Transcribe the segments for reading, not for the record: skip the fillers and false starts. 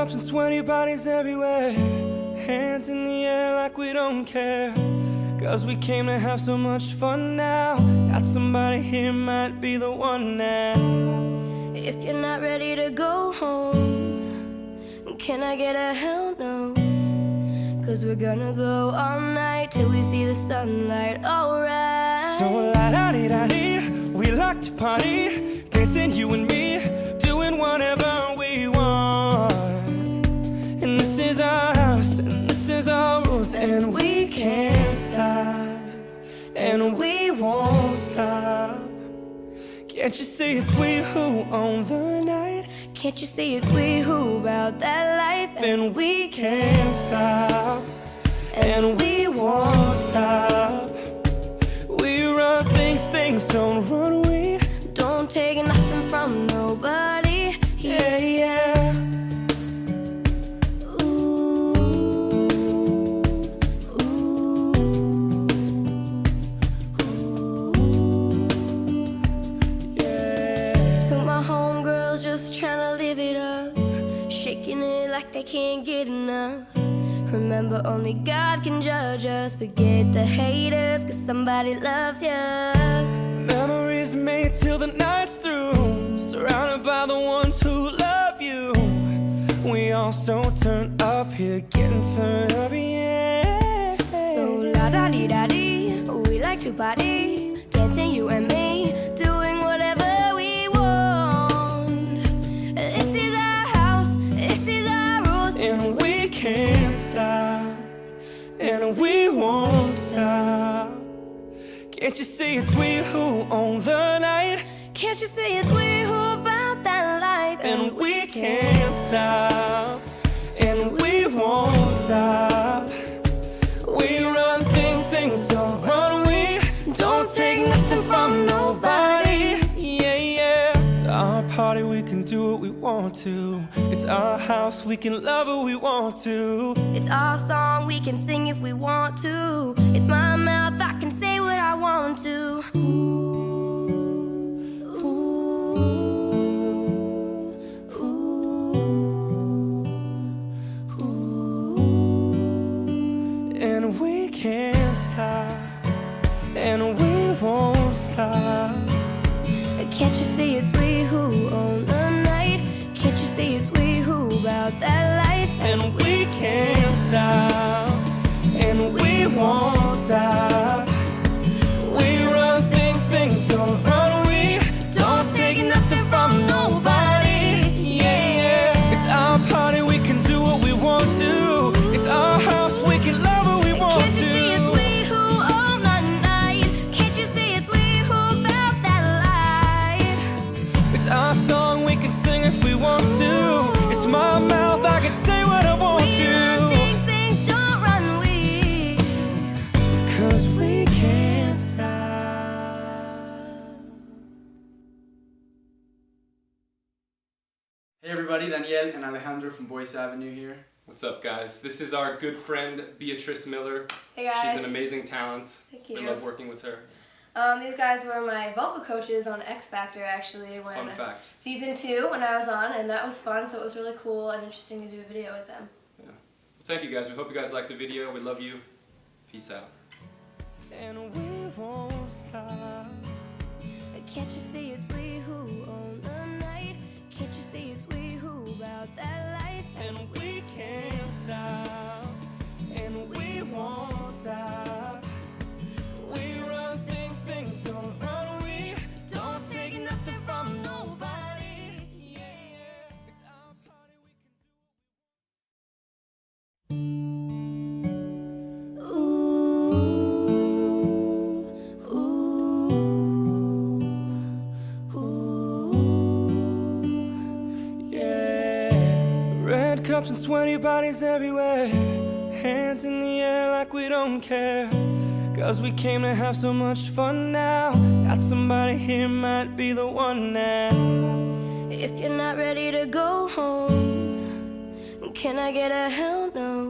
cups and sweaty bodies everywhere, hands in the air like we don't care. Cause we came to have so much fun now. Got somebody here, might be the one now. If you're not ready to go home, can I get a hell no? Cause we're gonna go all night till we see the sunlight, alright. So la-da-dee-da-dee, we like to party, dancing you and me, doing whatever we want. And this is our house, and this is our rules, and we can't stop, and we won't stop. Can't you see it's we who own the night? Can't you see it's we who about that life? And we can't stop, and we won't stop. We run things, things don't run. We don't take nothing from nobody. Yeah, yeah. Ooh, ooh, ooh, yeah. To my homegirls just trying to live it up, shaking it like they can't get enough. Remember, only God can judge us. Forget the haters, cause somebody loves ya. Memories made till the night's through, surrounded by the ones who love you. We all so turned up here, getting turned up, yeah. So la-da-dee-da-dee, we like to party, dancing you and me, doing whatever we want. This is our house, this is our rules, and we can't stop, and we won't stop. Can't you see it's we who own the night? Can't you see it's we who about that life? And we can't stop, and we won't stop. We run things, things don't run. We don't take nothing from nobody. Yeah, yeah. It's our party, we can do what we want to. It's our house, we can love who we want to. It's our song, we can sing if we want to. It's my mouth, I can say what I want to. And we can't stop, and we won't stop. Can't you see it's we who own the night? Can't you see it's we who about that life? And we can't stop, and we won't stop. We run things, things don't run. We don't take nothing from nobody. Yeah, yeah. It's our party, we can do what we want to. It's our house, we can love who we want to. Can't you see it's we who own the night? Can't you see it's we who about that life? It's our song, we can sing if we want to. It's my mouth, I can say what I want We run to. things, things don't run. We, Cause we can't stop. Hey everybody, Daniel and Alejandro from Boyce Avenue here. What's up, guys? This is our good friend Beatrice Miller. Hey guys. She's an amazing talent. Thank you. We love working with her. These guys were my vocal coaches on X Factor, actually, when Fun fact. season 2 when I was on, and that was fun. So it was really cool and interesting to do a video with them. Yeah. Well, thank you, guys. We hope you guys liked the video. We love you. Peace out. And we won't stop. can't you see it's we who own the night? Can't you see it's we who about that life? And we can't stop, and we won't stop. We run things, things don't run. We don't take nothing from nobody. Yeah, yeah. It's our party, we can do. Cups and sweaty bodies everywhere, hands in the air like we don't care. Cause we came to have so much fun now. Got somebody here, might be the one now. If you're not ready to go home, can I get a hell no?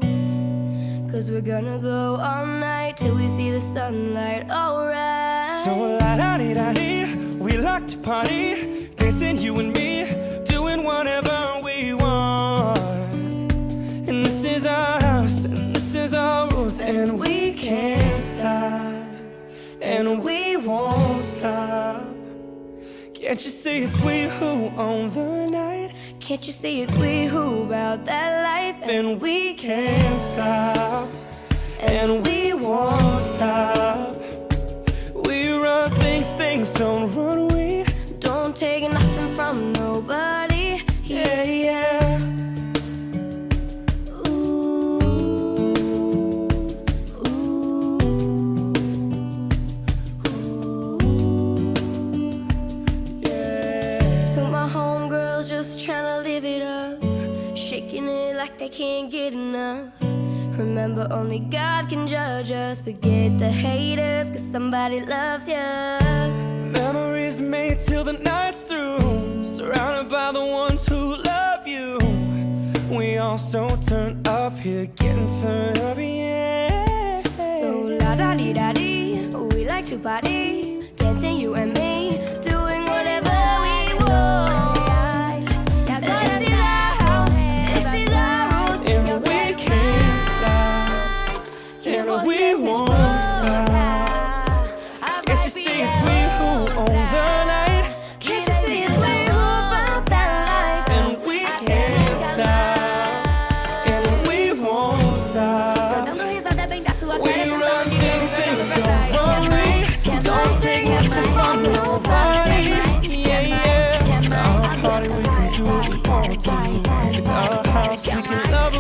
Cause we're gonna go all night till we see the sunlight, alright. So la-da-dee-da-dee, we like to party, dancing you and me, doing whatever we want. Can't you see it's we who own the night? Can't you see it's we who about that life? And we can't stop, and we won't stop. We run things, things don't run. We don't take nothing from nobody. Yeah, yeah. Ooh, ooh, ooh, Yeah. to my homegirls just tryna live it up, shaking it like they can't get enough. Remember, only God can judge us. Forget the haters, cause somebody loves ya. Memories made till the night's through, surrounded by the ones who love you. We all so turned up here, getting turned up, yeah. So la-da-dee-da-dee, we like to party, dancing you and me, doing whatever we want. This is our house, this is our rules, And we can't stop, and we won't stop. Can't you see it's we who own the night? Can't you see it's we who about that life? And we can't stop, and we won't stop. We run things, things don't run. We don't take nothing from nobody. Yeah, yeah. Our party, we can do what we want to. It's our house, we can love it.